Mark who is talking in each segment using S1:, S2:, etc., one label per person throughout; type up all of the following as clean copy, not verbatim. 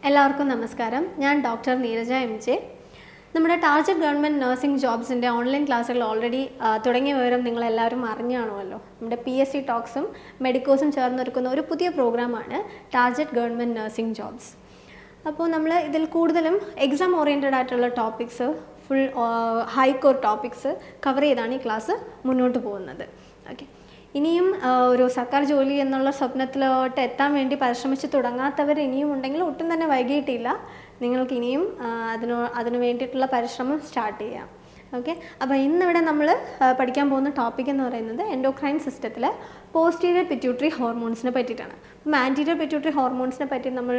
S1: എല്ലാവർക്കും നമസ്കാരം. ഞാൻ ഡോക്ടർ നീരജ എം ജെ. നമ്മുടെ ടാർഗറ്റ് ഗവൺമെൻറ് നഴ്സിംഗ് ജോബ്സിൻ്റെ ഓൺലൈൻ ക്ലാസ്സുകൾ ഓൾറെഡി തുടങ്ങിയ വിവരം നിങ്ങളെല്ലാവരും അറിഞ്ഞാണുമല്ലോ. നമ്മുടെ PSCtalksഉം മെഡിക്കോസും ചേർന്നൊരുക്കുന്ന ഒരു പുതിയ പ്രോഗ്രാമാണ് ടാർഗറ്റ് ഗവൺമെൻറ് നഴ്സിംഗ് ജോബ്സ്. അപ്പോൾ നമ്മൾ ഇതിൽ കൂടുതലും എക്സാം ഓറിയൻറ്റഡ് ആയിട്ടുള്ള topics, full high core topics cover ചെയ്താണ് ഈ ക്ലാസ് മുന്നോട്ട് പോകുന്നത്. ഓക്കെ, ഇനിയും ഒരു സർക്കാർ ജോലി എന്നുള്ള സ്വപ്നത്തിലോട്ട് എത്താൻ വേണ്ടി പരിശ്രമിച്ച് തുടങ്ങാത്തവർ ഇനിയും ഉണ്ടെങ്കിൽ ഒട്ടും തന്നെ വൈകിയിട്ടില്ല. നിങ്ങൾക്ക് ഇനിയും അതിനു വേണ്ടിയിട്ടുള്ള പരിശ്രമം സ്റ്റാർട്ട് ചെയ്യാം. ഓക്കെ, അപ്പോൾ ഇന്നിവിടെ നമ്മൾ പഠിക്കാൻ പോകുന്ന ടോപ്പിക് എന്ന് പറയുന്നത് എൻഡോക്രൈൻ സിസ്റ്റത്തിൽ പോസ്റ്റീരിയർ പിറ്റ്യൂട്ടറി ഹോർമോൺസിനെ പറ്റിയിട്ടാണ്. അപ്പം ആൻറ്റീരിയർ പിറ്റ്യൂട്ടറി ഹോർമോൺസിനെ പറ്റി നമ്മൾ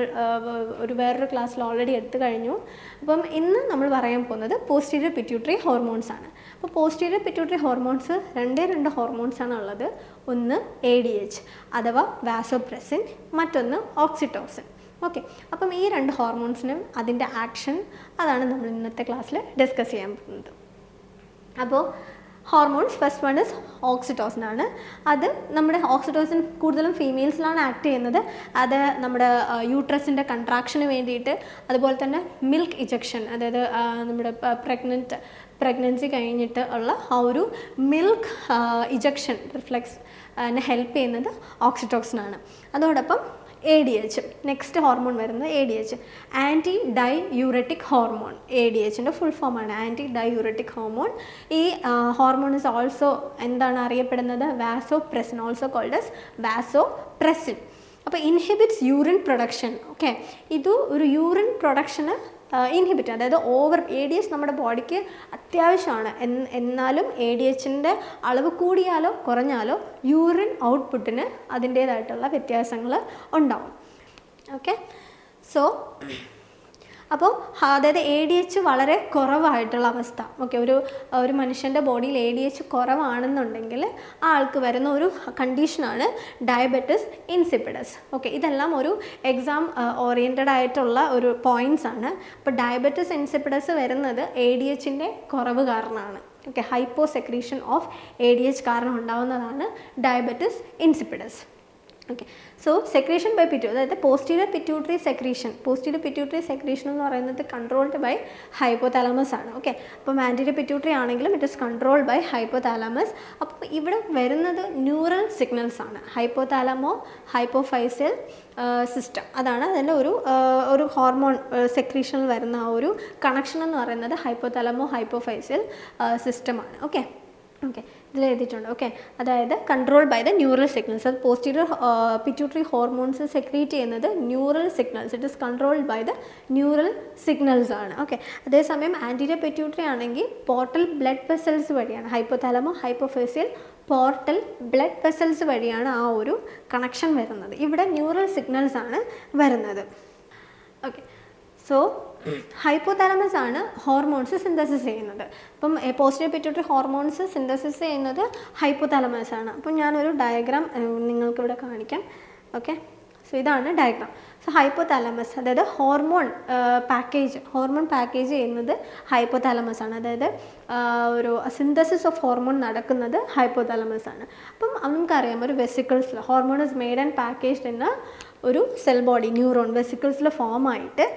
S1: വേറൊരു ക്ലാസ്സിൽ ഓൾറെഡി എടുത്തു കഴിഞ്ഞു. അപ്പം ഇന്ന് നമ്മൾ പറയാൻ പോകുന്നത് പോസ്റ്റീരിയർ പിറ്റ്യൂട്ടറി ഹോർമോൺസ് ആണ്. അപ്പോൾ പോസ്റ്റീരിയർ പിറ്റ്യൂട്ടറി ഹോർമോൺസ് രണ്ട് ഹോർമോൺസാണ് ഉള്ളത്. ഒന്ന് ADH അഥവാ വാസോപ്രസിൻ, മറ്റൊന്ന് ഓക്സിറ്റോസിൻ. ഓക്കെ, അപ്പം ഈ രണ്ട് ഹോർമോൺസിനും അതിൻ്റെ ആക്ഷൻ അതാണ് നമ്മൾ ഇന്നത്തെ ക്ലാസ്സിൽ ഡിസ്കസ് ചെയ്യാൻ പോകുന്നത്. അപ്പോൾ hormones first one is oxytocin ആണ്. അത് നമ്മുടെ ഓക്സിറ്റോസിൻ കൂടുതലും ഫീമെയിൽസിലാണ് ആക്ട് ചെയ്യുന്നത്. അത് നമ്മുടെ യൂട്രസിൻ്റെ കൺട്രാക്ഷന് വേണ്ടിയിട്ട്, അതുപോലെ തന്നെ മിൽക്ക് ഇജക്ഷൻ, അതായത് നമ്മുടെ പ്രഗ്നൻസി കഴിഞ്ഞിട്ട് ഉള്ള ആ ഒരു മിൽക്ക് ഇജക്ഷൻ റിഫ്ലെക്സ് ഹെൽപ്പ് ചെയ്യുന്നത് ഓക്സിറ്റോസിനാണ്. അതോടൊപ്പം ADH, നെക്സ്റ്റ് ഹോർമോൺ വരുന്നത് ADH, ആൻറ്റി ഡൈയൂററ്റിക് ഹോർമോൺ. ADHൻ്റെ ഫുൾ ഫോമാണ് ആൻറ്റി ഡൈയൂററ്റിക് ഹോർമോൺ. ഈ ഹോർമോൺ ഇസ് ഓൾസോ എന്താണ് അറിയപ്പെടുന്നത്? Vasopressin, also called as vasopressin. അപ്പോൾ ഇൻഹിബിറ്റ്സ് യൂറിൻ പ്രൊഡക്ഷൻ. ഓക്കെ, ഇത് ഒരു യൂറിൻ പ്രൊഡക്ഷന് ഇൻഹിബിറ്റ്, അതായത് ADH നമ്മുടെ ബോഡിക്ക് അത്യാവശ്യമാണ്. എന്നാലും ADHൻ്റെ അളവ് കൂടിയാലോ കുറഞ്ഞാലോ യൂറിൻ ഔട്ട്പുട്ടിന് അതിൻ്റേതായിട്ടുള്ള വ്യത്യാസങ്ങൾ ഉണ്ടാവും. ഓക്കെ, സോ അപ്പോൾ അതായത് ADH വളരെ കുറവായിട്ടുള്ള അവസ്ഥ. ഓക്കെ, ഒരു മനുഷ്യൻ്റെ ബോഡിയിൽ ADH കുറവാണെന്നുണ്ടെങ്കിൽ ആ ആൾക്ക് വരുന്ന ഒരു കണ്ടീഷനാണ് ഡയബറ്റിസ് ഇൻസിപ്പിഡസ്. ഓക്കെ, ഇതെല്ലാം ഒരു എക്സാം ഓറിയൻറ്റഡ് ആയിട്ടുള്ള ഒരു പോയിൻറ്റ്സ് ആണ്. അപ്പോൾ ഡയബറ്റിസ് ഇൻസിപ്പിഡസ് വരുന്നത് ADHൻ്റെ കുറവ് കാരണമാണ്. Okay, hypo secretion of ADH കാരണം ഉണ്ടാകുന്നതാണ് diabetes insipidus. Okay, so secretion by അതായത് പോസ്റ്റീരിയർ പിറ്റ്യൂട്ടറി സെക്രീഷൻ എന്ന് പറയുന്നത് കൺട്രോൾഡ് ബൈ ഹൈപ്പോതാലമസ് ആണ്. ഓക്കെ, അപ്പം ആൻറ്റീരിയർ പിറ്റ്യൂട്ടറി ആണെങ്കിലും it is controlled by hypothalamus. അപ്പോൾ ഇവിടെ വരുന്നത് ന്യൂറൽ സിഗ്നൽസ് ആണ്. ഹൈപ്പോഫൈസിയൽ സിസ്റ്റം, അതാണ് അതിൻ്റെ ഒരു ഹോർമോൺ സെക്രീഷനിൽ വരുന്ന ആ ഒരു കണക്ഷൻ എന്ന് പറയുന്നത് ഹൈപ്പോഫൈസിയൽ സിസ്റ്റമാണ്. ഓക്കെ, ഇതിൽ എഴുതിയിട്ടുണ്ട്. ഓക്കെ, അതായത് control by the neural signals. അത് പോസ്റ്റീരിയർ പിറ്റ്യൂട്ടറി ഹോർമോൺസ് സെക്രീറ്റ് ചെയ്യുന്നത് neural signals. It is controlled by the neural signals ആണ്. ഓക്കെ, അതേസമയം ആൻറ്റീരിയർ പിറ്റ്യൂട്ടറി ആണെങ്കിൽ പോർട്ടൽ ബ്ലഡ് വെസൽസ് വഴിയാണ്, ഹൈപ്പോഫൈസിയൽ പോർട്ടൽ ബ്ലഡ് വെസൽസ് വഴിയാണ് ആ ഒരു കണക്ഷൻ വരുന്നത്. ഇവിടെ ന്യൂറൽ സിഗ്നൽസ് ആണ് വരുന്നത്. ഓക്കെ, സോ ഹൈപ്പോതാലമസ് ആണ് ഹോർമോൺസ് സിന്തസിസ് ചെയ്യുന്നത്. അപ്പം പോസ്റ്റീരിയർ പിറ്റ്യൂട്ടറി ഹോർമോൺസ് സിന്തസിസ് ചെയ്യുന്നത് ഹൈപ്പോതാലമസ് ആണ്. അപ്പം ഞാനൊരു ഡയഗ്രാം നിങ്ങൾക്കിവിടെ കാണിക്കാം. ഓക്കെ, സോ ഇതാണ് ഡയഗ്രാം. സോ ഹൈപ്പോതാലമസ്, അതായത് ഹോർമോൺ പാക്കേജ് ചെയ്യുന്നത് ഹൈപ്പോതാലമസ് ആണ്. അതായത് ഒരു സിന്തസിസ് ഓഫ് ഹോർമോൺ നടക്കുന്നത് ഹൈപ്പോതാലമസ് ആണ്. അപ്പം നമുക്കറിയാം, ഒരു വെസിക്കിൾസിൽ hormone is made and packaged in ഒരു സെൽ ബോഡി, ന്യൂറോൺ വെസിക്കിൾസിൽ ഫോം ആയിട്ട്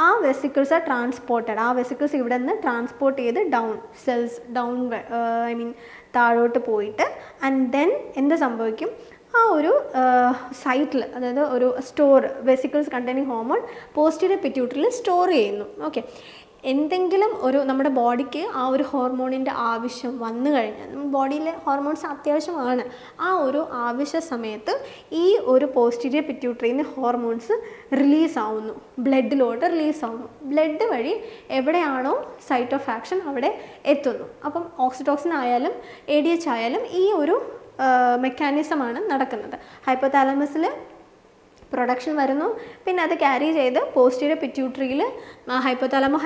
S1: ആ വെസിക്കിൾസ് ആർ ട്രാൻസ്പോർട്ടഡ്. ആ വെസിക്കിൾസ് ഇവിടെ നിന്ന് ട്രാൻസ്പോർട്ട് ചെയ്ത് താഴോട്ട് പോയിട്ട് ആൻഡ് ദെൻ എന്ത് സംഭവിക്കും? ആ ഒരു സൈറ്റിൽ, അതായത് ഒരു വെസിക്കിൾസ് കണ്ടെയ്നിങ് ഹോർമോൺ പോസ്റ്റീരിയർ പിറ്റ്യൂട്ടറിയിൽ സ്റ്റോർ ചെയ്യുന്നു. ഓക്കെ, എന്തെങ്കിലും നമ്മുടെ ബോഡിക്ക് ആ ഒരു ഹോർമോണിൻ്റെ ആവശ്യം വന്നു കഴിഞ്ഞാൽ, ബോഡിയിലെ ഹോർമോൺസ് അത്യാവശ്യമാണ്, ആ ഒരു ആവശ്യ സമയത്ത് ഈ ഒരു പോസ്റ്റീരിയർ പിറ്റ്യൂട്ടറിയിൽ നിന്ന് ഹോർമോൺസ് റിലീസാവുന്നു, ബ്ലഡിലോട്ട് റിലീസാവുന്നു. ബ്ലഡ് വഴി എവിടെയാണോ സൈറ്റ് ഓഫ് ആക്ഷൻ അവിടെ എത്തുന്നു. അപ്പം ഓക്സിറ്റോസിൻ ആയാലും ADH ആയാലും ഈ ഒരു മെക്കാനിസമാണ് നടക്കുന്നത്. ഹൈപ്പോതാലമസിൽ പ്രൊഡക്ഷൻ വരുന്നു, പിന്നെ അത് ക്യാരി ചെയ്ത് പോസ്റ്റീരിയർ പിറ്റ്യൂട്ടറിയിൽ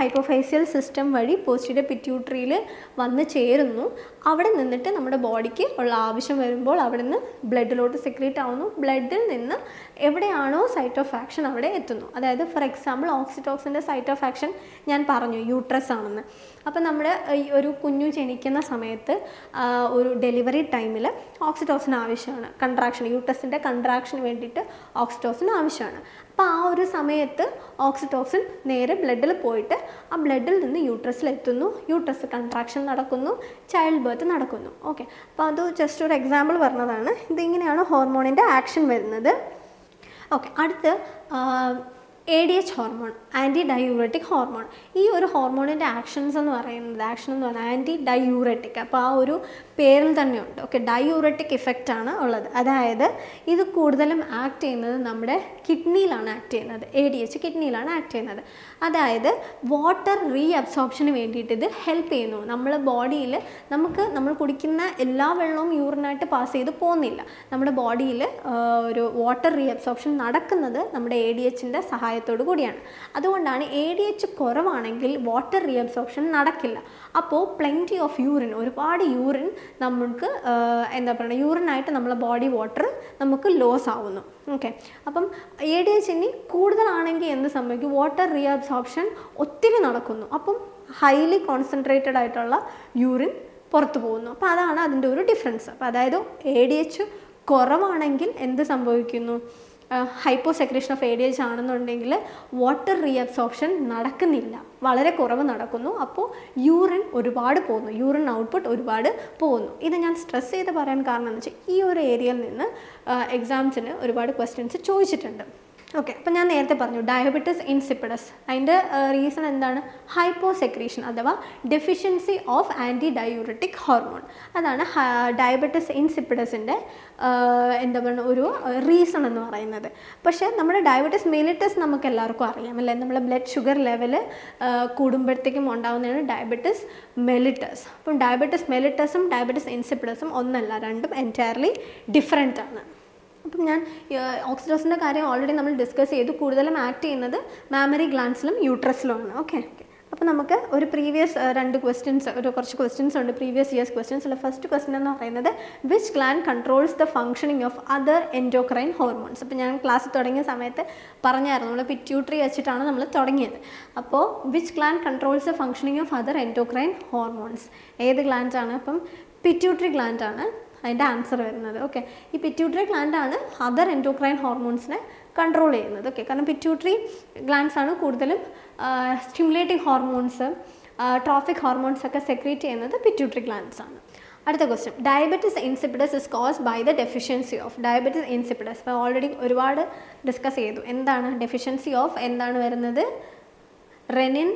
S1: ഹൈപ്പോഫൈസിയൽ സിസ്റ്റം വഴി പോസ്റ്റീരിയർ പിറ്റ്യൂട്ടറിയിൽ വന്ന് ചേരുന്നു. അവിടെ നിന്നിട്ട് നമ്മുടെ ബോഡിക്ക് ഉള്ള ആവശ്യം വരുമ്പോൾ അവിടെ നിന്ന് ബ്ലഡിലോട്ട് സെക്രീറ്റ് ആവുന്നു. ബ്ലഡിൽ നിന്ന് എവിടെയാണോ സൈറ്റ് ഓഫ് ആക്ഷൻ അവിടെ എത്തുന്നു. അതായത് ഫോർ എക്സാമ്പിൾ ഓക്സിറ്റോക്സിൻ്റെ സൈറ്റ് ഓഫ് ആക്ഷൻ ഞാൻ പറഞ്ഞു യൂട്രസ് ആണെന്ന്. അപ്പോൾ നമ്മുടെ ഒരു കുഞ്ഞു ജനിക്കുന്ന സമയത്ത് ഒരു ഡെലിവറി ടൈമിൽ ഓക്സിറ്റോസിൻ ആവശ്യമാണ്. യൂട്രസിൻ്റെ കൺട്രാക്ഷന് വേണ്ടിയിട്ട് ഓക്സിറ്റോസിൻ ആവശ്യമാണ്. അപ്പോൾ ആ ഒരു സമയത്ത് ഓക്സിറ്റോസിൻ നേരെ ബ്ലഡിൽ പോയിട്ട് ആ ബ്ലഡിൽ നിന്ന് യൂട്രസിലെത്തുന്നു, യൂട്രസ് കൺട്രാക്ഷൻ നടക്കുന്നു, ചൈൽഡ് ബർത്ത് നടക്കുന്നു. ഓക്കെ, അപ്പോൾ അത് ജസ്റ്റ് ഒരു എക്സാമ്പിൾ പറഞ്ഞതാണ്. ഇതിങ്ങനെയാണ് ഹോർമോണിൻ്റെ ആക്ഷൻ വരുന്നത്. ഓക്കെ, അടുത്ത് ADH hormone, anti diuretic hormone. ഈ ഒരു ഹോർമോണിൻ്റെ ആക്ഷൻ എന്ന് പറഞ്ഞാൽ ആൻറ്റി ഡയൂററ്റിക്. അപ്പോൾ ആ ഒരു പേരിൽ തന്നെയുണ്ട്. ഓക്കെ, ഡയൂററ്റിക് ഇഫക്റ്റ് ആണ് ഉള്ളത്. അതായത് ഇത് കൂടുതലും ആക്ട് ചെയ്യുന്നത് നമ്മുടെ കിഡ്നിയിലാണ് ആക്ട് ചെയ്യുന്നത്. ADH കിഡ്നിയിലാണ് ആക്ട് ചെയ്യുന്നത്. അതായത് വാട്ടർ റീഅബ്സോർപ്ഷന് വേണ്ടിയിട്ട് ഇത് ഹെൽപ്പ് ചെയ്യുന്നു. നമ്മുടെ ബോഡിയിൽ നമ്മൾ കുടിക്കുന്ന എല്ലാ വെള്ളവും യൂറിനായിട്ട് പാസ് ചെയ്ത് പോകുന്നില്ല. നമ്മുടെ ബോഡിയിൽ ഒരു വാട്ടർ റീഅബ്സോർപ്ഷൻ നടക്കുന്നത് നമ്മുടെ ADHൻ്റെ സഹായത്തോടു കൂടിയാണ്. അതുകൊണ്ടാണ് ADH കുറവാണെങ്കിൽ വാട്ടർ റീഅബ്സോർപ്ഷൻ നടക്കില്ല. അപ്പോൾ പ്ലെൻറ്റി ഓഫ് യൂറിൻ, ഒരുപാട് യൂറിൻ നമുക്ക് യൂറിനായിട്ട് നമ്മളെ ബോഡി വാട്ടർ നമുക്ക് ലോസ് ആവുന്നു. ഓക്കെ, അപ്പം ADH ഇനി കൂടുതലാണെങ്കിൽ എന്ത് സംഭവിക്കും? വാട്ടർ റീഅബ്സോർപ്ഷൻ ഒത്തിരി നടക്കുന്നു. അപ്പം ഹൈലി കോൺസെൻട്രേറ്റഡ് ആയിട്ടുള്ള യൂറിൻ പുറത്തു പോകുന്നു. അപ്പോൾ അതാണ് അതിൻ്റെ ഒരു ഡിഫറൻസ്. അപ്പോൾ അതായത് ADH കുറവാണെങ്കിൽ എന്ത് സംഭവിക്കുന്നു? ഹൈപ്പോസെക്രീഷൻ ഓഫ് ADH ആണെന്നുണ്ടെങ്കിൽ വാട്ടർ റീഅബ്സോർപ്ഷൻ നടക്കുന്നില്ല, വളരെ കുറവ് നടക്കുന്നു. അപ്പോൾ യൂറിൻ ഒരുപാട് പോകുന്നു, യൂറിൻ ഔട്ട്പുട്ട് ഒരുപാട് പോകുന്നു. ഇത് ഞാൻ സ്ട്രെസ് ചെയ്ത് പറയാൻ കാരണം എന്ന് വെച്ചാൽ ഈ ഒരു ഏരിയയിൽ നിന്ന് എക്സാംസിന് ഒരുപാട് ക്വസ്റ്റ്യൻസ് ചോദിച്ചിട്ടുണ്ട്. ഓക്കെ, അപ്പോൾ ഞാൻ നേരത്തെ പറഞ്ഞു ഡയബറ്റിസ് ഇൻസിപ്പിഡസ്. അതിൻ്റെ റീസൺ എന്താണ്? ഹൈപ്പോസെക്രീഷൻ അഥവാ deficiency of anti diuretic hormone. അതാണ് ഡയബറ്റിസ് ഇൻസിപ്പിഡസിൻ്റെ ഒരു റീസൺ എന്ന് പറയുന്നത്. പക്ഷേ നമ്മുടെ ഡയബറ്റിസ് മെലിറ്റസ് നമുക്ക് എല്ലാവർക്കും അറിയാം അല്ലേ? നമ്മളെ ബ്ലഡ് ഷുഗർ ലെവൽ കൂടുമ്പോഴത്തേക്കും ഉണ്ടാകുന്നതാണ് ഡയബറ്റിസ് മെലിറ്റസ്. അപ്പം ഡയബറ്റിസ് മെലിറ്റസും ഡയബറ്റിസ് ഇൻസിപ്പിഡസും ഒന്നല്ല, രണ്ടും എൻറ്റയർലി ഡിഫറെൻ്റ് ആണ്. അപ്പം ഞാൻ ഓക്സിറ്റോസിൻ്റെ കാര്യം ഓൾറെഡി നമ്മൾ ഡിസ്കസ് ചെയ്തു. കൂടുതലും ആക്ട് ചെയ്യുന്നത് മാമറി ഗ്ലാൻസിലും യൂട്രസിലുമാണ്. ഓക്കെ, അപ്പോൾ നമുക്ക് ഒരു പ്രീവിയസ് കുറച്ച് ക്വസ്റ്റ്യൻസ് ഉണ്ട്, പ്രീവിയസ് ഇയേഴ്സ് ക്വസ്റ്റ്യൻസ്. അല്ല, ഫസ്റ്റ് ക്വസ്റ്റ്യൻ എന്ന് പറയുന്നത് which gland controls the functioning of other endocrine hormones. അപ്പോൾ ഞാൻ ക്ലാസ് തുടങ്ങിയ സമയത്ത് പറഞ്ഞായിരുന്നു, നമ്മൾ പിറ്റ്യൂട്ടറി വെച്ചിട്ടാണ് നമ്മൾ തുടങ്ങിയത്. അപ്പോൾ which gland controls the functioning of other endocrine hormones? ഏത് ഗ്ലാൻഡാണ്? അപ്പം പിറ്റ്യൂട്ടറി ഗ്ലാൻഡാണ് അതിൻ്റെ ആൻസർ വരുന്നത്. ഓക്കെ, ഈ പിറ്റ്യൂട്ടറി ഗ്ലാൻഡാണ് അതർ എൻഡോക്രൈൻ ഹോർമോൺസിനെ കൺട്രോൾ ചെയ്യുന്നത്. ഓക്കെ, കാരണം പിറ്റ്യൂട്ടറി ഗ്ലാൻഡ്സ് ആണ് കൂടുതലും സ്റ്റിമുലേറ്റിംഗ് ഹോർമോൺസ്, ട്രോഫിക് ഹോർമോൺസ് ഒക്കെ സെക്രീറ്റ് ചെയ്യുന്നത് പിറ്റ്യൂട്ടറി ഗ്ലാൻഡ്സ് ആണ്. അടുത്ത question, diabetes insipidus is caused by the deficiency of. Diabetes insipidus ഇപ്പോൾ ഓൾറെഡി ഒരുപാട് ഡിസ്കസ് ചെയ്തു. എന്താണ് ഡെഫിഷ്യൻസി ഓഫ്? എന്താണ് വരുന്നത്? Renin,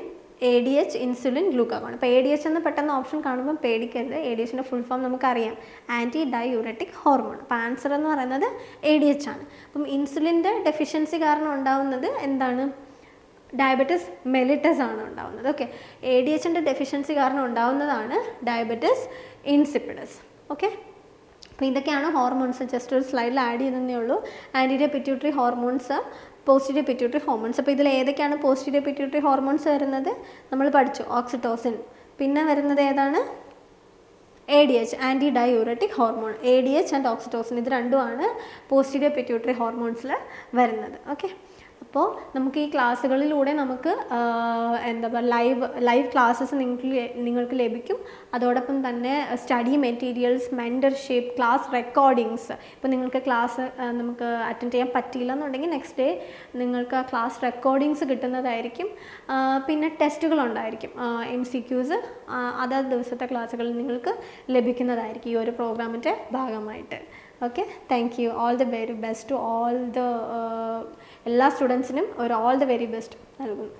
S1: ADH, insulin, glucagon. അപ്പോൾ ADH എന്ന് പെട്ടെന്ന് ഓപ്ഷൻ കാണുമ്പോൾ പേടിക്കരുത്. ADHൻ്റെ ഫുൾ ഫോം നമുക്കറിയാം, ആൻറ്റി ഡയൂററ്റിക് ഹോർമോൺ. അപ്പോൾ ആൻസർ എന്ന് പറയുന്നത് ADH ആണ്. അപ്പം ഇൻസുലിൻ്റെ ഡെഫിഷ്യൻസി കാരണം ഉണ്ടാവുന്നത് എന്താണ്? ഡയബറ്റിസ് മെലിറ്റസ് ആണ് ഉണ്ടാവുന്നത്. ഓക്കെ, ADHൻ്റെ ഡെഫിഷ്യൻസി കാരണം ഉണ്ടാവുന്നതാണ് ഡയബറ്റിസ് ഇൻസിപ്പിഡസ്. ഓക്കെ, അപ്പോൾ ഇതൊക്കെയാണ് ഹോർമോൺസ്. ജസ്റ്റ് ഒരു സ്ലൈഡിൽ ആഡ് ചെയ്തതേ ഉള്ളൂ. Anterior pituitary hormones, posterior pituitary hormones. അപ്പോൾ ഇതിൽ ഏതൊക്കെയാണ് പോസ്റ്റീരിയർ പിറ്റ്യൂട്ടറി ഹോർമോൺസ് വരുന്നത്? നമ്മൾ പഠിച്ചു, ഓക്സിറ്റോസിൻ. പിന്നെ വരുന്നത് ഏതാണ്? ADH, anti diuretic hormone. ADH and oxytocin, ഇത് രണ്ടുമാണ് പോസ്റ്റീരിയർ പിറ്റ്യൂട്ടറി ഹോർമോൺസിൽ വരുന്നത്. ഓക്കെ, അപ്പോൾ നമുക്ക് ഈ ക്ലാസ്സുകളിലൂടെ നമുക്ക് ലൈവ് ക്ലാസ്സസ് നിങ്ങൾക്ക് ലഭിക്കും. അതോടൊപ്പം തന്നെ study materials, mentorship, class recordings. ഇപ്പോൾ നിങ്ങൾക്ക് ക്ലാസ് നമുക്ക് അറ്റൻഡ് ചെയ്യാൻ പറ്റിയില്ല എന്നുണ്ടെങ്കിൽ നെക്സ്റ്റ് ഡേ നിങ്ങൾക്ക് ആ ക്ലാസ് റെക്കോർഡിങ്സ് കിട്ടുന്നതായിരിക്കും. പിന്നെ ടെസ്റ്റുകളുണ്ടായിരിക്കും, MCQs അതത് ദിവസത്തെ ക്ലാസ്സുകളിൽ നിങ്ങൾക്ക് ലഭിക്കുന്നതായിരിക്കും ഈ ഒരു പ്രോഗ്രാമിൻ്റെ ഭാഗമായിട്ട്. Okay, thank you. All the very best to all the എല്ലാ സ്റ്റുഡൻസിനും ഓൾ ദി വെരി ബെസ്റ്റ് നൽകുന്നു.